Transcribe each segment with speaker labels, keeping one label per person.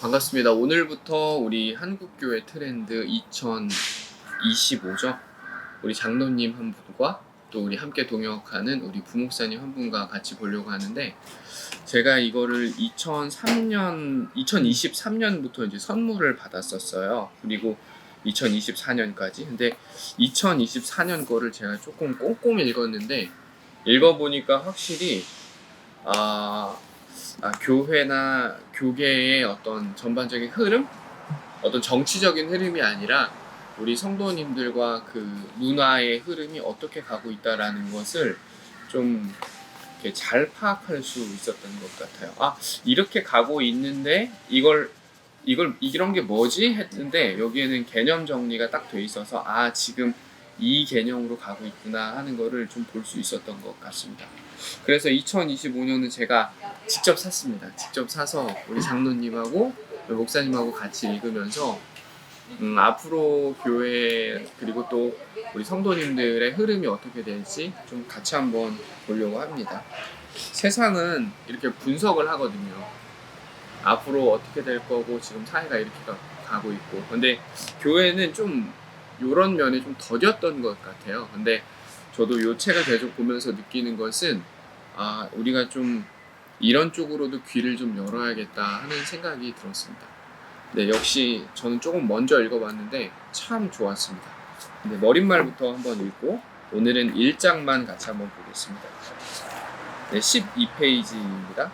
Speaker 1: 반갑습니다. 오늘부터 우리 한국교회 트렌드 2025죠. 우리 장로님 한 분과 또 우리 함께 동역하는 우리 부목사님 한 분과 같이 보려고 하는데, 제가 이거를 2023년부터 이제 선물을 받았었어요. 그리고 2024년까지. 근데 2024년 거를 제가 조금 꼼꼼히 읽었는데, 읽어보니까 확실히 교회나 교계의 어떤 전반적인 흐름, 어떤 정치적인 흐름이 아니라 우리 성도님들과 그 문화의 흐름이 어떻게 가고 있다라는 것을 좀 이렇게 잘 파악할 수 있었던 것 같아요. 이렇게 가고 있는데 이런 게 뭐지? 했는데 여기에는 개념 정리가 딱 돼 있어서 지금 이 개념으로 가고 있구나 하는 거를 좀 볼 수 있었던 것 같습니다. 그래서 2025년은 제가 직접 샀습니다. 직접 사서 우리 장로님하고 목사님하고 같이 읽으면서 앞으로 교회 그리고 또 우리 성도님들의 흐름이 어떻게 될지 좀 같이 한번 보려고 합니다. 세상은 이렇게 분석을 하거든요. 앞으로 어떻게 될 거고 지금 사회가 이렇게 가고 있고, 근데 교회는 좀 이런 면에 좀 더뎠던 것 같아요. 근데 저도 이 책을 계속 보면서 느끼는 것은 우리가 좀 이런 쪽으로도 귀를 좀 열어야겠다 하는 생각이 들었습니다. 네, 역시 저는 조금 먼저 읽어봤는데 참 좋았습니다. 근데 머릿말부터 한번 읽고 오늘은 1장만 같이 한번 보겠습니다. 네, 12페이지입니다.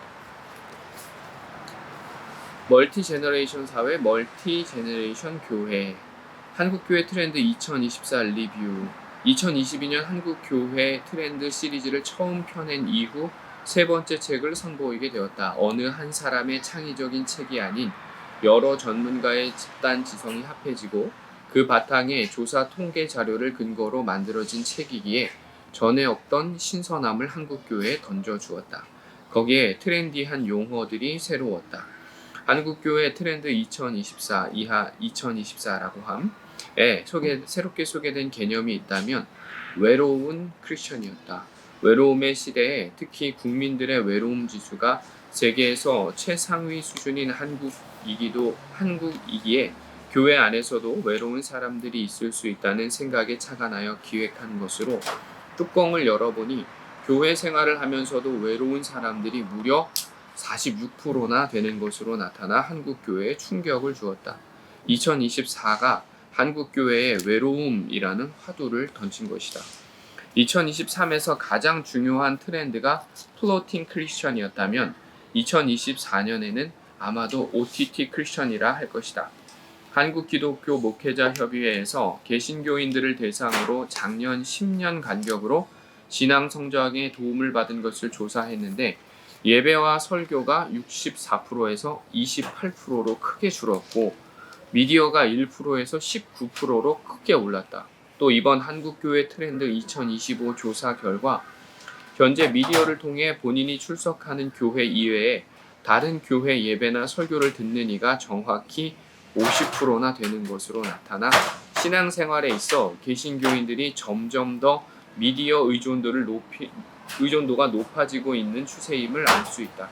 Speaker 1: 멀티 제너레이션 사회, 멀티 제너레이션 교회, 한국교회 트렌드 2024 리뷰. 2022년 한국교회 트렌드 시리즈를 처음 펴낸 이후 세 번째 책을 선보이게 되었다. 어느 한 사람의 창의적인 책이 아닌 여러 전문가의 집단 지성이 합해지고 그 바탕에 조사 통계 자료를 근거로 만들어진 책이기에 전에 없던 신선함을 한국교회에 던져주었다. 거기에 트렌디한 용어들이 새로웠다. 한국교회 트렌드 2024 이하 2024라고 함에 새롭게 소개된 개념이 있다면 외로운 크리스천이었다. 외로움의 시대에 특히 국민들의 외로움 지수가 세계에서 최상위 수준인 한국이기에 교회 안에서도 외로운 사람들이 있을 수 있다는 생각에 착안하여 기획한 것으로, 뚜껑을 열어보니 교회 생활을 하면서도 외로운 사람들이 무려 46%나 되는 것으로 나타나 한국교회에 충격을 주었다. 2024가 한국교회의 외로움이라는 화두를 던진 것이다. 2023에서 가장 중요한 트렌드가 플로팅 크리스천이었다면 2024년에는 아마도 OTT 크리스천이라 할 것이다. 한국기독교 목회자협의회에서 개신교인들을 대상으로 작년 10년 간격으로 신앙 성장에 도움을 받은 것을 조사했는데, 예배와 설교가 64%에서 28%로 크게 줄었고 미디어가 1%에서 19%로 크게 올랐다. 또 이번 한국교회 트렌드 2025 조사 결과 현재 미디어를 통해 본인이 출석하는 교회 이외에 다른 교회 예배나 설교를 듣는 이가 정확히 50%나 되는 것으로 나타나 신앙생활에 있어 개신교인들이 점점 더 미디어 의존도가 높아지고 있는 추세임을 알 수 있다.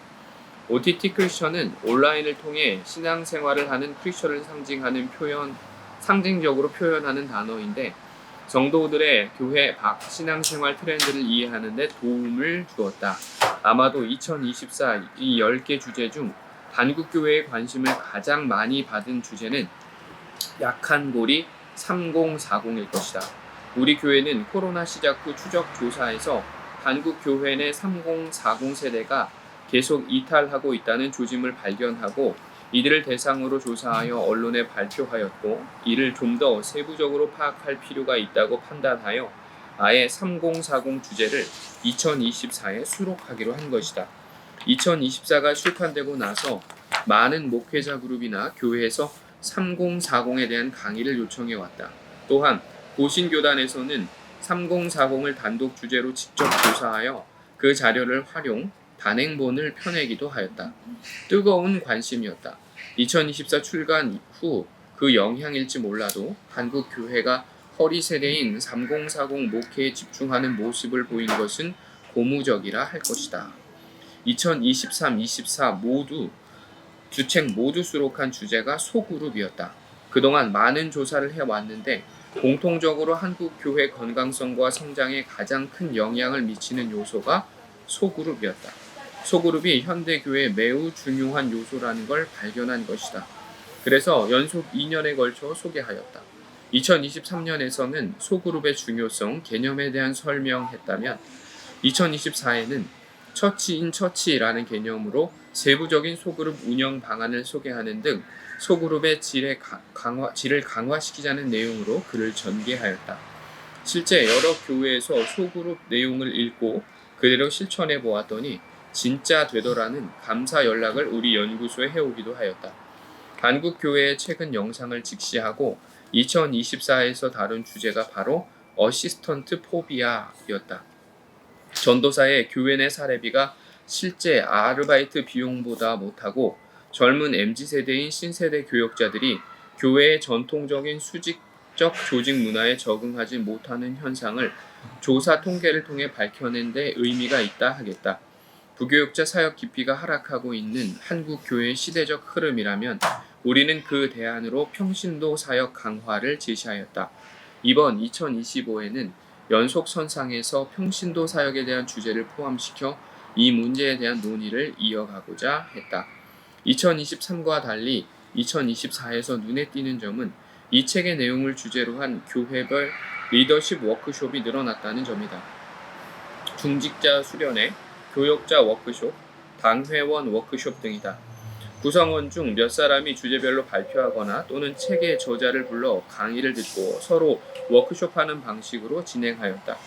Speaker 1: OTT 크리스천은 온라인을 통해 신앙생활을 하는 크리스천을 상징적으로 표현하는 단어인데, 성도들의 교회 밖 신앙생활 트렌드를 이해하는 데 도움을 주었다. 아마도 2024 이 10개 주제 중 한국교회의 관심을 가장 많이 받은 주제는 약한 고리 3040일 것이다. 우리 교회는 코로나 시작 후 추적 조사에서 한국 교회 내 3040 세대가 계속 이탈하고 있다는 조짐을 발견하고 이들을 대상으로 조사하여 언론에 발표하였고, 이를 좀 더 세부적으로 파악할 필요가 있다고 판단하여 아예 3040 주제를 2024에 수록하기로 한 것이다. 2024가 출판되고 나서 많은 목회자 그룹이나 교회에서 3040에 대한 강의를 요청해 왔다. 또한 고신교단에서는 3040을 단독 주제로 직접 조사하여 그 자료를 단행본을 펴내기도 하였다. 뜨거운 관심이었다. 2024 출간 후 그 영향일지 몰라도 한국 교회가 허리 세대인 3040 목회에 집중하는 모습을 보인 것은 고무적이라 할 것이다. 2023, 24 모두 주책 모두 수록한 주제가 소그룹이었다. 그동안 많은 조사를 해왔는데 공통적으로 한국 교회 건강성과 성장에 가장 큰 영향을 미치는 요소가 소그룹이었다. 소그룹이 현대 교회에 매우 중요한 요소라는 걸 발견한 것이다. 그래서 연속 2년에 걸쳐 소개하였다. 2023년에서는 소그룹의 중요성, 개념에 대한 설명했다면 2024에는 처치 인 처치라는 개념으로 세부적인 소그룹 운영 방안을 소개하는 등 소그룹의 질을 강화시키자는 내용으로 글을 전개하였다. 실제 여러 교회에서 소그룹 내용을 읽고 그대로 실천해 보았더니 진짜 되더라는 감사 연락을 우리 연구소에 해오기도 하였다. 한국 교회의 최근 영상을 직시하고 2024에서 다룬 주제가 바로 어시스턴트 포비아였다. 전도사의 교회 내 사례비가 실제 아르바이트 비용보다 못하고 젊은 MZ세대인 신세대 교역자들이 교회의 전통적인 수직적 조직 문화에 적응하지 못하는 현상을 조사 통계를 통해 밝혀낸 데 의미가 있다 하겠다. 부교역자 사역 깊이가 하락하고 있는 한국 교회의 시대적 흐름이라면 우리는 그 대안으로 평신도 사역 강화를 제시하였다. 이번 2025에는 연속선상에서 평신도 사역에 대한 주제를 포함시켜 이 문제에 대한 논의를 이어가고자 했다. 2023과 달리 2024에서 눈에 띄는 점은 이 책의 내용을 주제로 한 교회별 리더십 워크숍이 늘어났다는 점이다. 중직자 수련회, 교역자 워크숍, 당회원 워크숍 등이다. 구성원 중 몇 사람이 주제별로 발표하거나 또는 책의 저자를 불러 강의를 듣고 서로 워크숍하는 방식으로 진행하였다.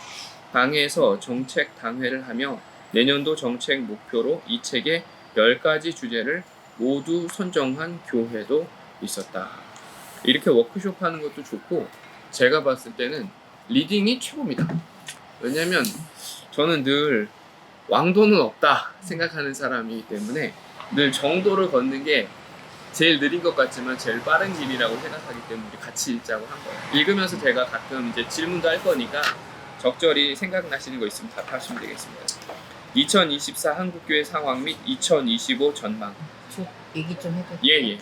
Speaker 1: 당회에서 정책 당회를 하며 내년도 정책 목표로 이 책의 10가지 주제를 모두 선정한 교회도 있었다. 이렇게 워크숍하는 것도 좋고 제가 봤을 때는 리딩이 최고입니다. 왜냐면 저는 늘 왕도는 없다 생각하는 사람이기 때문에 늘 정도를 걷는 게 제일 느린 것 같지만 제일 빠른 길이라고 생각하기 때문에 우리 같이 읽자고 한 거예요. 읽으면서 제가 가끔 이제 질문도 할 거니까 적절히 생각나시는 거 있으면 답하시면 되겠습니다. 2024 한국교회 상황 및 2025 전망.
Speaker 2: 저 얘기 좀 해도
Speaker 1: 예.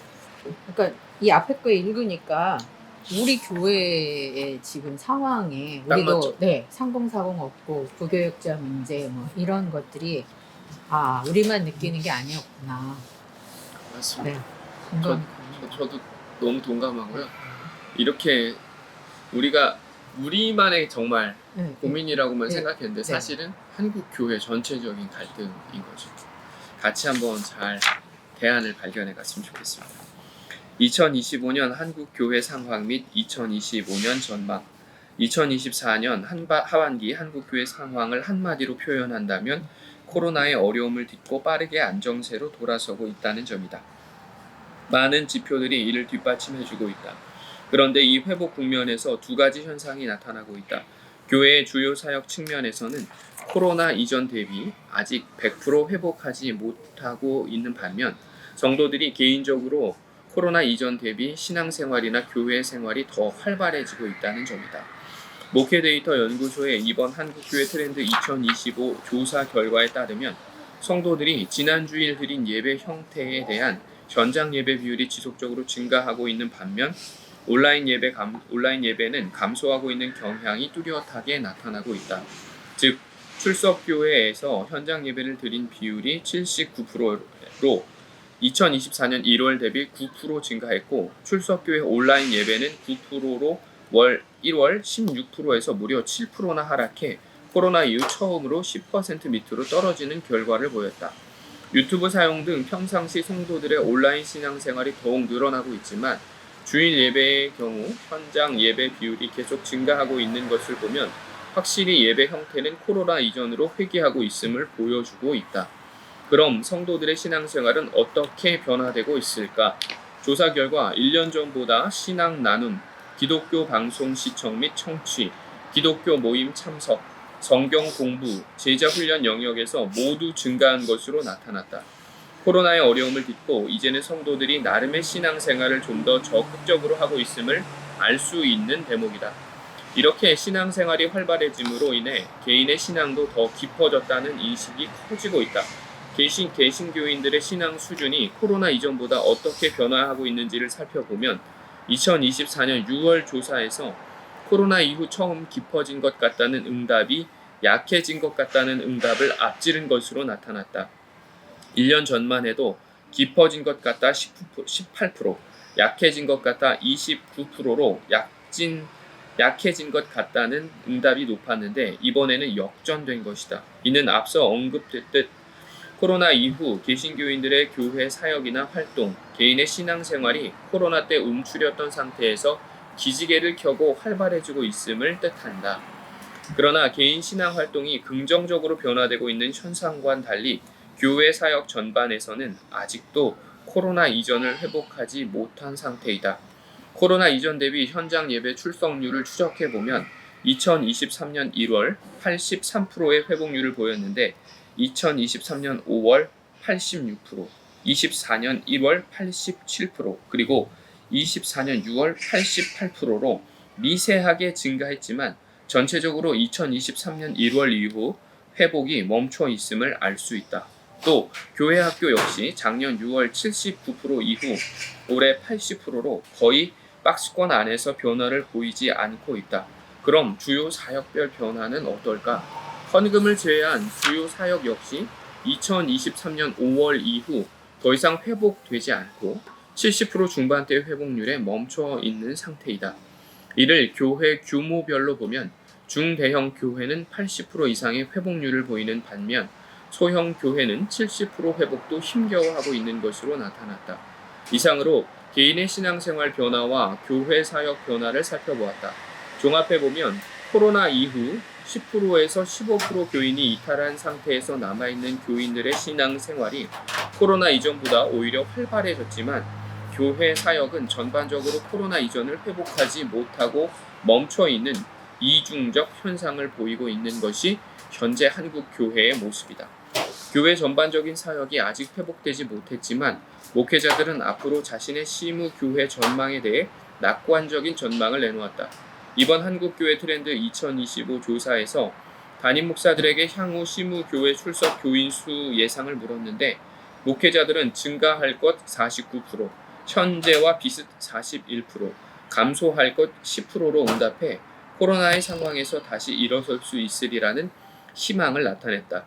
Speaker 2: 그러니까 이 앞에 거 읽으니까 우리 교회의 지금 상황에
Speaker 1: 딱
Speaker 2: 우리도
Speaker 1: 맞죠?
Speaker 2: 상봉사공 없고 부교역자 문제 뭐 이런 것들이 우리만 느끼는 게 아니었구나.
Speaker 1: 맞습니다.
Speaker 2: 네, 공감이
Speaker 1: 저도 너무 동감하고요. 이렇게 우리가 우리만의 정말 고민이라고만 생각했는데 사실은 한국 교회 전체적인 갈등인 거죠. 같이 한번 잘 대안을 발견해 갔으면 좋겠습니다. 2025년 한국 교회 상황 및 2025년 전망. 2024년 하반기 한국 교회 상황을 한마디로 표현한다면 코로나의 어려움을 딛고 빠르게 안정세로 돌아서고 있다는 점이다. 많은 지표들이 이를 뒷받침해주고 있다. 그런데 이 회복 국면에서 두 가지 현상이 나타나고 있다. 교회의 주요 사역 측면에서는 코로나 이전 대비 아직 100% 회복하지 못하고 있는 반면 성도들이 개인적으로 코로나 이전 대비 신앙생활이나 교회 생활이 더 활발해지고 있다는 점이다. 목회 데이터 연구소의 이번 한국교회 트렌드 2025 조사 결과에 따르면 성도들이 지난 주일 드린 예배 형태에 대한 현장 예배 비율이 지속적으로 증가하고 있는 반면 온라인 예배는 감소하고 있는 경향이 뚜렷하게 나타나고 있다. 즉 출석교회에서 현장 예배를 드린 비율이 79%로 2024년 1월 대비 9% 증가했고 출석교회 온라인 예배는 9%로 1월 16%에서 무려 7%나 하락해 코로나 이후 처음으로 10% 밑으로 떨어지는 결과를 보였다. 유튜브 사용 등 평상시 성도들의 온라인 신앙생활이 더욱 늘어나고 있지만 주일 예배의 경우 현장 예배 비율이 계속 증가하고 있는 것을 보면 확실히 예배 형태는 코로나 이전으로 회귀하고 있음을 보여주고 있다. 그럼 성도들의 신앙생활은 어떻게 변화되고 있을까? 조사 결과 1년 전보다 신앙 나눔, 기독교 방송 시청 및 청취, 기독교 모임 참석, 성경 공부, 제자 훈련 영역에서 모두 증가한 것으로 나타났다. 코로나의 어려움을 딛고 이제는 성도들이 나름의 신앙생활을 좀 더 적극적으로 하고 있음을 알 수 있는 대목이다. 이렇게 신앙생활이 활발해짐으로 인해 개인의 신앙도 더 깊어졌다는 인식이 커지고 있다. 개신교인들의 신앙 수준이 코로나 이전보다 어떻게 변화하고 있는지를 살펴보면 2024년 6월 조사에서 코로나 이후 처음 깊어진 것 같다는 응답이 약해진 것 같다는 응답을 앞지른 것으로 나타났다. 1년 전만 해도 깊어진 것 같다 18%, 약해진 것 같다 29%로 약해진 것 같다는 응답이 높았는데 이번에는 역전된 것이다. 이는 앞서 언급됐듯 코로나 이후 개신교인들의 교회 사역이나 활동, 개인의 신앙생활이 코로나 때 움츠렸던 상태에서 기지개를 켜고 활발해지고 있음을 뜻한다. 그러나 개인 신앙 활동이 긍정적으로 변화되고 있는 현상과는 달리 교회 사역 전반에서는 아직도 코로나 이전을 회복하지 못한 상태이다. 코로나 이전 대비 현장 예배 출석률을 추적해보면 2023년 1월 83%의 회복률을 보였는데 2023년 5월 86%, 24년 1월 87%, 그리고 24년 6월 88%로 미세하게 증가했지만 전체적으로 2023년 1월 이후 회복이 멈춰 있음을 알 수 있다. 또 교회 학교 역시 작년 6월 79% 이후 올해 80%로 거의 박스권 안에서 변화를 보이지 않고 있다. 그럼 주요 사역별 변화는 어떨까? 헌금을 제외한 주요 사역 역시 2023년 5월 이후 더 이상 회복되지 않고 70% 중반대 회복률에 멈춰 있는 상태이다. 이를 교회 규모별로 보면 중대형 교회는 80% 이상의 회복률을 보이는 반면 소형 교회는 70% 회복도 힘겨워하고 있는 것으로 나타났다. 이상으로 개인의 신앙생활 변화와 교회 사역 변화를 살펴보았다. 종합해보면 코로나 이후 10%에서 15% 교인이 이탈한 상태에서 남아있는 교인들의 신앙생활이 코로나 이전보다 오히려 활발해졌지만 교회 사역은 전반적으로 코로나 이전을 회복하지 못하고 멈춰있는 이중적 현상을 보이고 있는 것이 현재 한국 교회의 모습이다. 교회 전반적인 사역이 아직 회복되지 못했지만 목회자들은 앞으로 자신의 시무 교회 전망에 대해 낙관적인 전망을 내놓았다. 이번 한국교회 트렌드 2025 조사에서 담임 목사들에게 향후 시무 교회 출석 교인 수 예상을 물었는데 목회자들은 증가할 것 49%, 현재와 비슷 41%, 감소할 것 10%로 응답해 코로나의 상황에서 다시 일어설 수 있으리라는 희망을 나타냈다.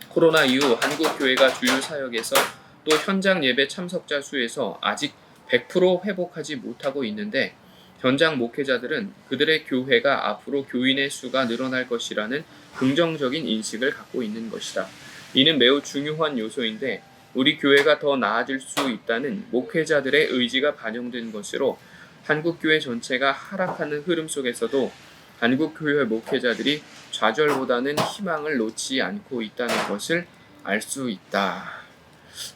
Speaker 1: 코로나 이후 한국교회가 주요 사역에서 또 현장 예배 참석자 수에서 아직 100% 회복하지 못하고 있는데 현장 목회자들은 그들의 교회가 앞으로 교인의 수가 늘어날 것이라는 긍정적인 인식을 갖고 있는 것이다. 이는 매우 중요한 요소인데 우리 교회가 더 나아질 수 있다는 목회자들의 의지가 반영된 것으로 한국교회 전체가 하락하는 흐름 속에서도 한국교회 목회자들이 좌절보다는 희망을 놓지 않고 있다는 것을 알 수 있다.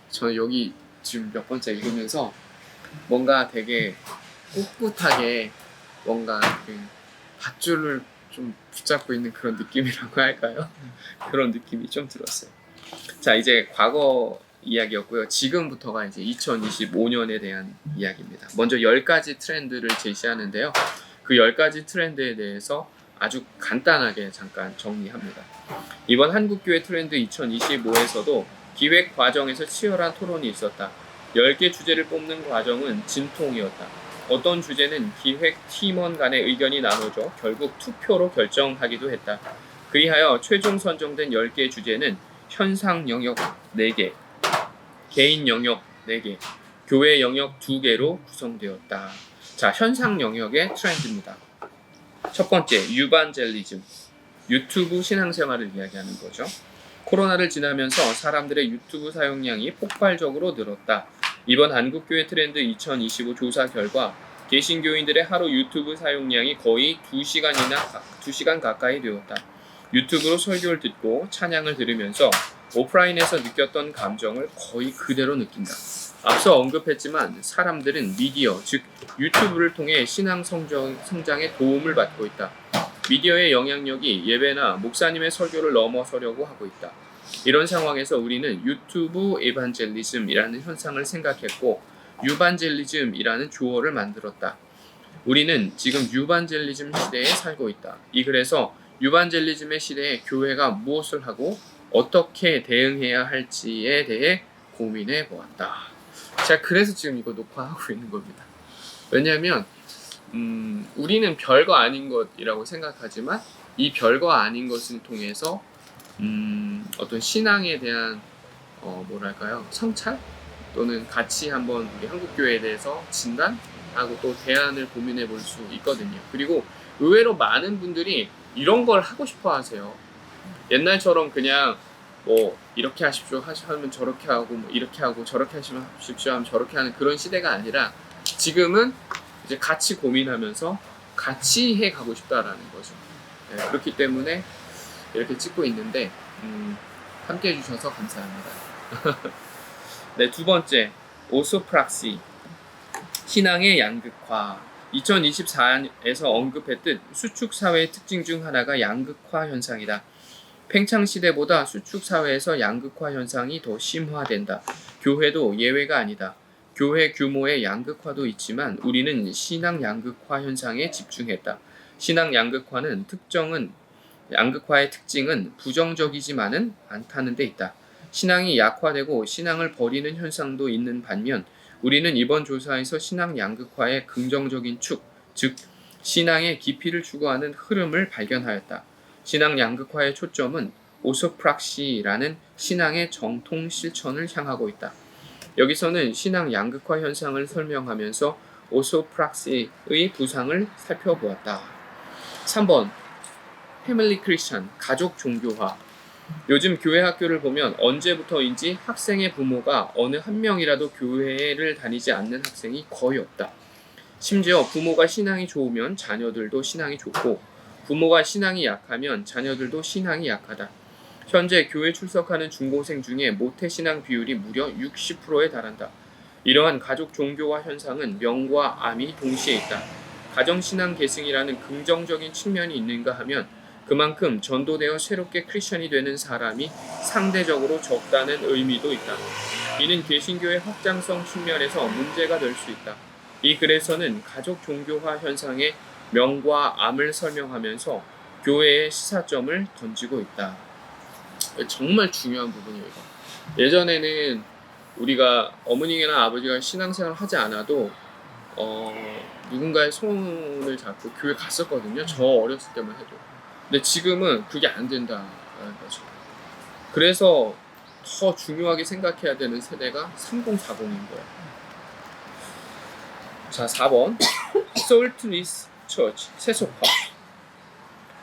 Speaker 1: 저는 여기 지금 몇 번째 읽으면서 뭔가 되게 꿋꿋하게 뭔가 그 밧줄을 좀 붙잡고 있는 그런 느낌이라고 할까요? 그런 느낌이 좀 들었어요. 자, 이제 과거 이야기였고요. 지금부터가 이제 2025년에 대한 이야기입니다. 먼저 10가지 트렌드를 제시하는데요. 그 10가지 트렌드에 대해서 아주 간단하게 잠깐 정리합니다. 이번 한국교회 트렌드 2025에서도 기획 과정에서 치열한 토론이 있었다. 10개 주제를 뽑는 과정은 진통이었다. 어떤 주제는 기획 팀원 간의 의견이 나눠져 결국 투표로 결정하기도 했다. 그리하여 최종 선정된 10개 주제는 현상 영역 4개, 개인 영역 4개, 교회 영역 2개로 구성되었다. 자, 현상 영역의 트렌드입니다. 첫 번째, 유반젤리즘. 유튜브 신앙생활을 이야기하는 거죠. 코로나를 지나면서 사람들의 유튜브 사용량이 폭발적으로 늘었다. 이번 한국교회 트렌드 2025 조사 결과 개신교인들의 하루 유튜브 사용량이 거의 2시간 가까이 되었다. 유튜브로 설교를 듣고 찬양을 들으면서 오프라인에서 느꼈던 감정을 거의 그대로 느낀다. 앞서 언급했지만 사람들은 미디어, 즉 유튜브를 통해 신앙 성장에 도움을 받고 있다. 미디어의 영향력이 예배나 목사님의 설교를 넘어서려고 하고 있다. 이런 상황에서 우리는 유튜브 에반젤리즘이라는 현상을 생각했고 유반젤리즘이라는 조어를 만들었다. 우리는 지금 유반젤리즘 시대에 살고 있다. 이 글에서 유반젤리즘의 시대에 교회가 무엇을 하고 어떻게 대응해야 할지에 대해 고민해 보았다. 제가 그래서 지금 이거 녹화하고 있는 겁니다. 왜냐하면 우리는 별거 아닌 것이라고 생각하지만 이 별거 아닌 것을 통해서 어떤 신앙에 대한 뭐랄까요, 성찰 또는 같이 한번 우리 한국교회에 대해서 진단하고 또 대안을 고민해 볼 수 있거든요. 그리고 의외로 많은 분들이 이런 걸 하고 싶어 하세요. 옛날처럼 그냥 뭐 이렇게 하십시오 하면 저렇게 하고, 뭐 이렇게 하고 저렇게 하십시오 하면 저렇게 하는 그런 시대가 아니라 지금은 이제 같이 고민하면서 같이 해 가고 싶다라는 거죠. 네, 그렇기 때문에 이렇게 찍고 있는데 함께 해주셔서 감사합니다. 네, 두 번째, 오소프락시, 신앙의 양극화. 2024에서 언급했듯 수축사회의 특징 중 하나가 양극화 현상이다. 팽창시대보다 수축사회에서 양극화 현상이 더 심화된다. 교회도 예외가 아니다. 교회 규모의 양극화도 있지만 우리는 신앙 양극화 현상에 집중했다. 신앙 양극화의 특징은 부정적이지만은 않다는 데 있다. 신앙이 약화되고 신앙을 버리는 현상도 있는 반면 우리는 이번 조사에서 신앙 양극화의 긍정적인 축, 즉 신앙의 깊이를 추구하는 흐름을 발견하였다. 신앙 양극화의 초점은 오소프락시라는 신앙의 정통 실천을 향하고 있다. 여기서는 신앙 양극화 현상을 설명하면서 오소프락시의 부상을 살펴보았다. 3번, 패밀리 크리스천, 가족 종교화. 요즘 교회 학교를 보면 언제부터인지 학생의 부모가 어느 한 명이라도 교회를 다니지 않는 학생이 거의 없다. 심지어 부모가 신앙이 좋으면 자녀들도 신앙이 좋고 부모가 신앙이 약하면 자녀들도 신앙이 약하다. 현재 교회 출석하는 중고생 중에 모태신앙 비율이 무려 60%에 달한다. 이러한 가족 종교화 현상은 명과 암이 동시에 있다. 가정신앙 계승이라는 긍정적인 측면이 있는가 하면 그만큼 전도되어 새롭게 크리스천이 되는 사람이 상대적으로 적다는 의미도 있다. 이는 개신교의 확장성 측면에서 문제가 될 수 있다. 이 글에서는 가족 종교화 현상의 명과 암을 설명하면서 교회의 시사점을 던지고 있다. 정말 중요한 부분이에요. 이거. 예전에는 우리가 어머니나 아버지가 신앙생활을 하지 않아도 누군가의 손을 잡고 교회 갔었거든요. 저 어렸을 때만 해도. 근데 지금은 그게 안 된다는 거죠. 그래서 더 중요하게 생각해야 되는 세대가 3040인 거예요. 자, 4번 솔트리스 처치, 세속화.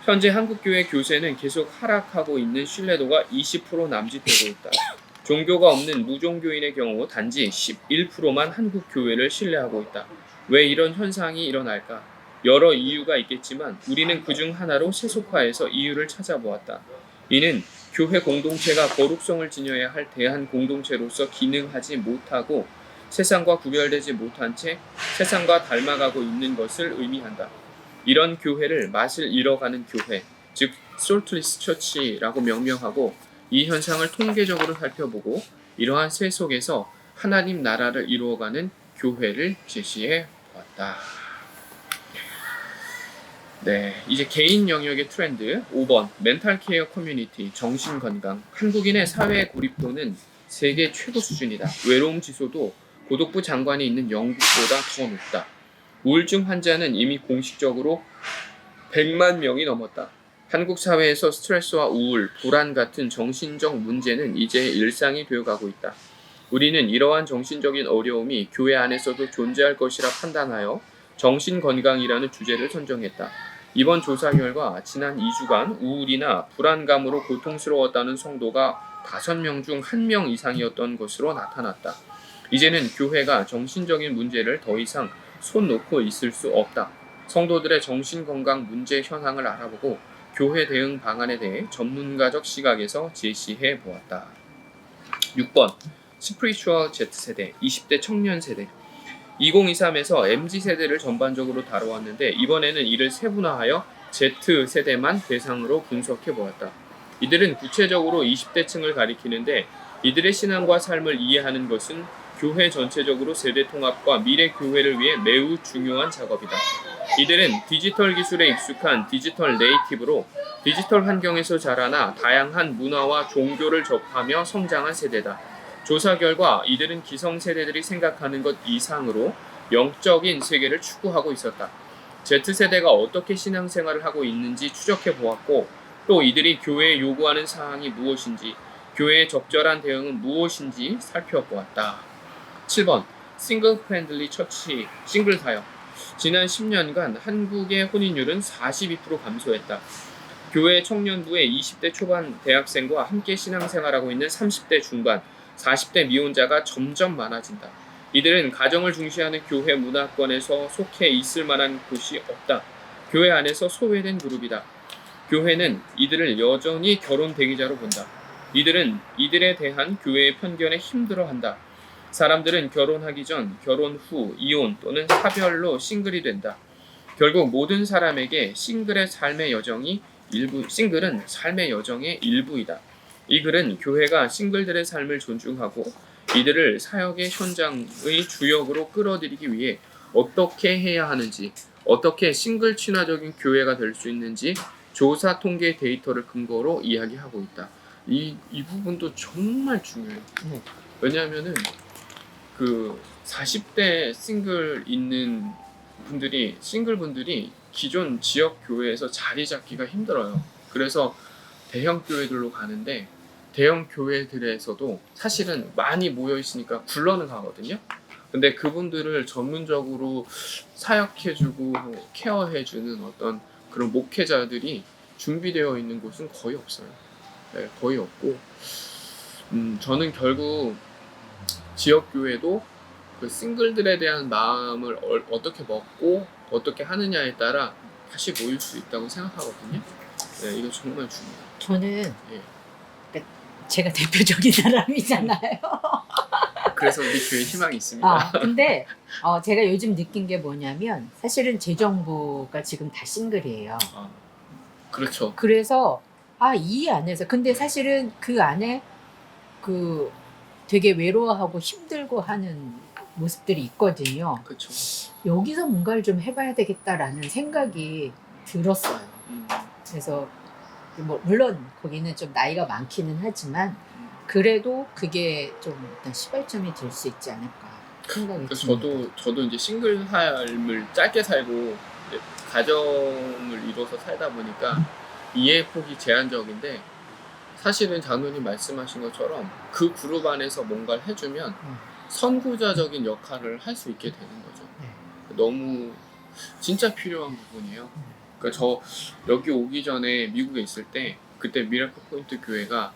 Speaker 1: 현재 한국교회 교세는 계속 하락하고 있는 신뢰도가 20% 남짓되고 있다. 종교가 없는 무종교인의 경우 단지 11%만 한국교회를 신뢰하고 있다. 왜 이런 현상이 일어날까? 여러 이유가 있겠지만 우리는 그중 하나로 세속화에서 이유를 찾아보았다. 이는 교회 공동체가 거룩성을 지녀야 할 대한 공동체로서 기능하지 못하고 세상과 구별되지 못한 채 세상과 닮아가고 있는 것을 의미한다. 이런 교회를 맛을 잃어가는 교회, 즉 솔트리스 처치라고 명명하고 이 현상을 통계적으로 살펴보고 이러한 세속에서 하나님 나라를 이루어가는 교회를 제시해 보았다. 네, 이제 개인 영역의 트렌드 5번 멘탈 케어 커뮤니티, 정신건강. 한국인의 사회 고립도는 세계 최고 수준이다. 외로움 지수도 고독부 장관이 있는 영국보다 더 높다. 우울증 환자는 이미 공식적으로 100만 명이 넘었다. 한국 사회에서 스트레스와 우울, 불안 같은 정신적 문제는 이제 일상이 되어가고 있다. 우리는 이러한 정신적인 어려움이 교회 안에서도 존재할 것이라 판단하여 정신건강이라는 주제를 선정했다. 이번 조사 결과 지난 2주간 우울이나 불안감으로 고통스러웠다는 성도가 5명 중 1명 이상이었던 것으로 나타났다. 이제는 교회가 정신적인 문제를 더 이상 손 놓고 있을 수 없다. 성도들의 정신건강 문제 현황을 알아보고 교회 대응 방안에 대해 전문가적 시각에서 제시해 보았다. 6번 스피리추얼 Z세대, 20대 청년 세대. 2023에서 MZ세대를 전반적으로 다뤄왔는데 이번에는 이를 세분화하여 Z세대만 대상으로 분석해 보았다. 이들은 구체적으로 20대층을 가리키는데 이들의 신앙과 삶을 이해하는 것은 교회 전체적으로 세대 통합과 미래 교회를 위해 매우 중요한 작업이다. 이들은 디지털 기술에 익숙한 디지털 네이티브로 디지털 환경에서 자라나 다양한 문화와 종교를 접하며 성장한 세대다. 조사 결과 이들은 기성세대들이 생각하는 것 이상으로 영적인 세계를 추구하고 있었다. Z세대가 어떻게 신앙생활을 하고 있는지 추적해 보았고, 또 이들이 교회에 요구하는 사항이 무엇인지, 교회의 적절한 대응은 무엇인지 살펴보았다. 7번 싱글 프렌들리 처치 싱글 사역. 지난 10년간 한국의 혼인율은 42% 감소했다. 교회 청년부의 20대 초반 대학생과 함께 신앙생활하고 있는 30대 중반, 40대 미혼자가 점점 많아진다. 이들은 가정을 중시하는 교회 문화권에서 속해 있을 만한 곳이 없다. 교회 안에서 소외된 그룹이다. 교회는 이들을 여전히 결혼 대기자로 본다. 이들은 이들에 대한 교회의 편견에 힘들어한다. 사람들은 결혼하기 전, 결혼 후, 이혼 또는 사별로 싱글이 된다. 결국 모든 사람에게 싱글은 삶의 여정의 일부이다. 이 글은 교회가 싱글들의 삶을 존중하고 이들을 사역의 현장의 주역으로 끌어들이기 위해 어떻게 해야 하는지, 어떻게 싱글 친화적인 교회가 될 수 있는지 조사 통계 데이터를 근거로 이야기하고 있다. 이 부분도 정말 중요해요. 왜냐하면은 그 40대 싱글 분들이 기존 지역 교회에서 자리 잡기가 힘들어요. 그래서 대형 교회들로 가는데, 대형 교회들에서도 사실은 많이 모여 있으니까 굴러는 가거든요. 근데 그분들을 전문적으로 사역해주고 케어해주는 어떤 그런 목회자들이 준비되어 있는 곳은 거의 없어요. 네, 거의 없고, 저는 결국 지역 교회도 그 싱글들에 대한 마음을 어떻게 먹고 어떻게 하느냐에 따라 다시 모일 수 있다고 생각하거든요. 네, 이거 정말 중요해요.
Speaker 2: 저는
Speaker 1: 예.
Speaker 2: 제가 대표적인 사람이잖아요.
Speaker 1: 그래서 우리 교회 희망이 있습니다.
Speaker 2: 근데 제가 요즘 느낀 게 뭐냐면 사실은 제 정부가 지금 다 싱글이에요.
Speaker 1: 그렇죠.
Speaker 2: 그래서 이 안에서 근데 사실은 그 안에 그 되게 외로워하고 힘들고 하는 모습들이 있거든요.
Speaker 1: 그렇죠.
Speaker 2: 여기서 뭔가를 좀 해봐야 되겠다라는 생각이 들었어요. 그래서 뭐 물론 거기는 좀 나이가 많기는 하지만 그래도 그게 좀 일단 시발점이 될 수 있지 않을까 생각이
Speaker 1: 그래서
Speaker 2: 듭니다.
Speaker 1: 저도 이제 싱글 삶을 짧게 살고 이제 가정을 이뤄서 살다 보니까 이해 폭이 제한적인데, 사실은 장로님 말씀하신 것처럼 그 그룹 안에서 뭔가를 해주면 선구자적인 역할을 할 수 있게 되는 거죠. 너무 진짜 필요한 부분이에요. 그러니까 저 여기 오기 전에 미국에 있을 때 그때 미라클 포인트 교회가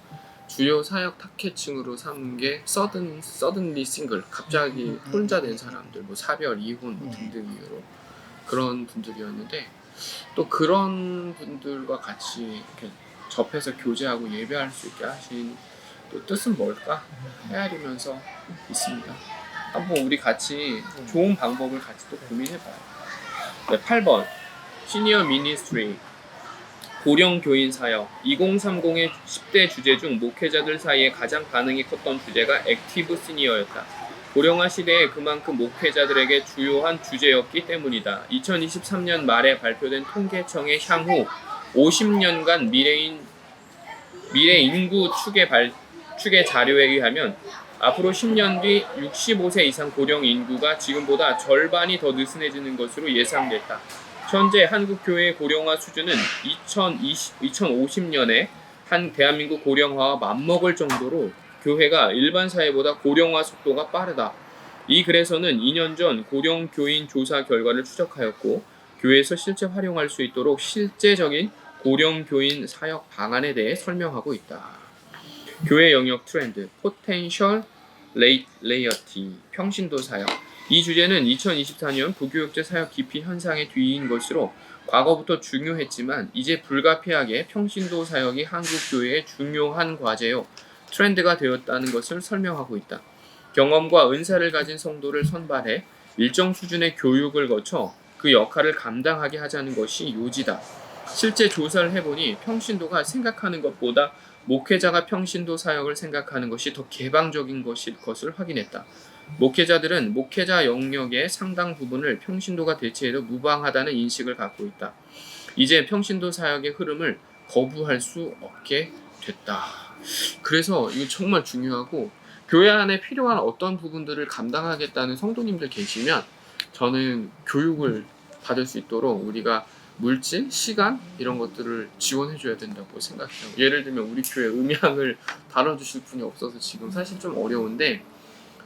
Speaker 1: 주요 사역 타겟층으로 삼은 게 서든리 싱글, 갑자기 혼자 된 사람들, 뭐 사별, 이혼 등등 이유로 그런 분들이었는데, 또 그런 분들과 같이 이렇게 접해서 교제하고 예배할 수 있게 하신 또 뜻은 뭘까 헤아리면서 있습니다. 한번 우리 같이 좋은 방법을 같이 또 고민해봐요. 네, 8번 시니어 미니스트리 고령 교인 사역. 2030의 10대 주제 중 목회자들 사이에 가장 반응이 컸던 주제가 액티브 시니어였다. 고령화 시대에 그만큼 목회자들에게 주요한 주제였기 때문이다. 2023년 말에 발표된 통계청의 향후 50년간 미래 인구 추계 자료에 의하면 앞으로 10년 뒤 65세 이상 고령 인구가 지금보다 절반이 더 느슨해지는 것으로 예상됐다. 현재 한국 교회의 고령화 수준은 2050년에 한 대한민국 고령화와 맞먹을 정도로 교회가 일반 사회보다 고령화 속도가 빠르다. 이 글에서는 2년 전 고령 교인 조사 결과를 추적하였고, 교회에서 실제 활용할 수 있도록 실제적인 고령 교인 사역 방안에 대해 설명하고 있다. 교회 영역 트렌드, 포텐셜 레이어티, 평신도 사역. 이 주제는 2024년 부교육제 사역 기피 현상에 뒤인 것으로 과거부터 중요했지만 이제 불가피하게 평신도 사역이 한국 교회의 중요한 과제요 트렌드가 되었다는 것을 설명하고 있다. 경험과 은사를 가진 성도를 선발해 일정 수준의 교육을 거쳐 그 역할을 감당하게 하자는 것이 요지다. 실제 조사를 해보니 평신도가 생각하는 것보다 목회자가 평신도 사역을 생각하는 것이 더 개방적인 것을 확인했다. 목회자들은 목회자 영역의 상당 부분을 평신도가 대체해도 무방하다는 인식을 갖고 있다. 이제 평신도 사역의 흐름을 거부할 수 없게 됐다. 그래서 이거 정말 중요하고, 교회 안에 필요한 어떤 부분들을 감당하겠다는 성도님들 계시면 저는 교육을 받을 수 있도록 우리가 물질, 시간 이런 것들을 지원해 줘야 된다고 생각해요. 예를 들면 우리 교회 음향을 다뤄주실 분이 없어서 지금 사실 좀 어려운데,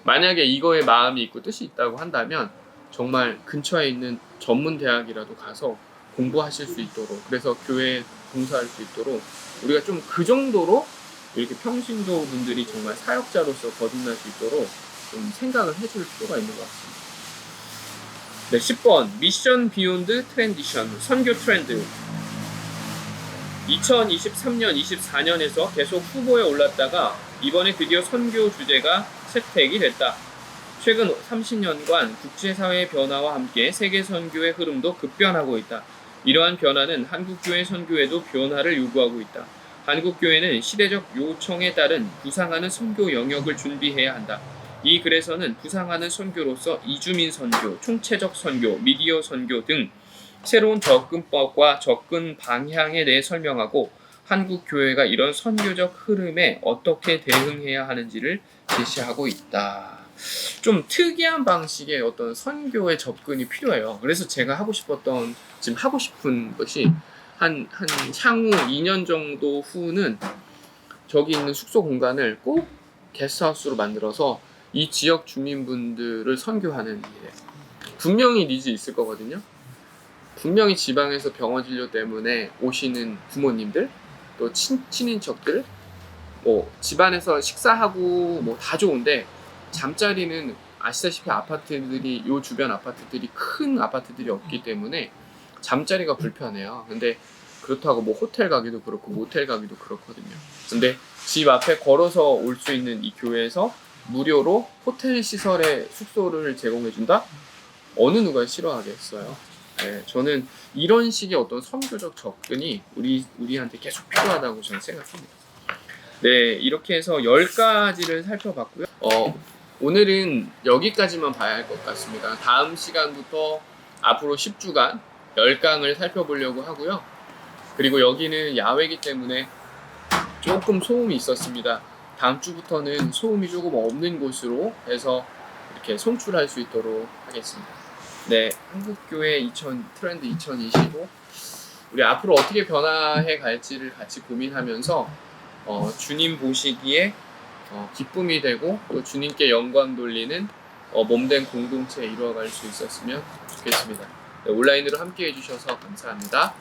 Speaker 1: 만약에 이거에 마음이 있고 뜻이 있다고 한다면 정말 근처에 있는 전문 대학이라도 가서 공부하실 수 있도록, 그래서 교회에 봉사할 수 있도록 우리가 좀 그 정도로 이렇게 평신도 분들이 정말 사역자로서 거듭날 수 있도록 좀 생각을 해줄 필요가 있는 것 같습니다. 네, 10번 미션 비욘드 트랜지션, 선교 트렌드. 2023년, 24년에서 계속 후보에 올랐다가 이번에 드디어 선교 주제가 채택이 됐다. 최근 30년간 국제사회의 변화와 함께 세계 선교의 흐름도 급변하고 있다. 이러한 변화는 한국교회 선교에도 변화를 요구하고 있다. 한국교회는 시대적 요청에 따른 부상하는 선교 영역을 준비해야 한다. 이 글에서는 부상하는 선교로서 이주민 선교, 총체적 선교, 미디어 선교 등 새로운 접근법과 접근 방향에 대해 설명하고 한국 교회가 이런 선교적 흐름에 어떻게 대응해야 하는지를 제시하고 있다. 좀 특이한 방식의 어떤 선교의 접근이 필요해요. 그래서 제가 지금 하고 싶은 것이 한 향후 2년 정도 후는 저기 있는 숙소 공간을 꼭 게스트하우스로 만들어서 이 지역 주민분들을 선교하는 일이에요. 분명히 니즈 있을 거거든요. 분명히 지방에서 병원 진료 때문에 오시는 부모님들, 또 친인척들, 뭐 집안에서 식사하고 뭐 다 좋은데 잠자리는 아시다시피 아파트들이, 요 주변 아파트들이 큰 아파트들이 없기 때문에 잠자리가 불편해요. 근데 그렇다고 뭐 호텔 가기도 그렇고 모텔 가기도 그렇거든요. 근데 집 앞에 걸어서 올 수 있는 이 교회에서 무료로 호텔 시설의 숙소를 제공해준다? 어느 누가 싫어하겠어요? 네, 저는 이런 식의 어떤 선교적 접근이 우리한테 계속 필요하다고 저는 생각합니다. 네, 이렇게 해서 10가지를 살펴봤고요. 오늘은 여기까지만 봐야 할 것 같습니다. 다음 시간부터 앞으로 10주간 10강을 살펴보려고 하고요. 그리고 여기는 야외이기 때문에 조금 소음이 있었습니다. 다음 주부터는 소음이 조금 없는 곳으로 해서 이렇게 송출할 수 있도록 하겠습니다. 네, 한국교회 트렌드 2025, 우리 앞으로 어떻게 변화해 갈지를 같이 고민하면서 주님 보시기에 기쁨이 되고 또 주님께 영광 돌리는 몸된 공동체 이루어갈 수 있었으면 좋겠습니다. 네, 온라인으로 함께 해주셔서 감사합니다.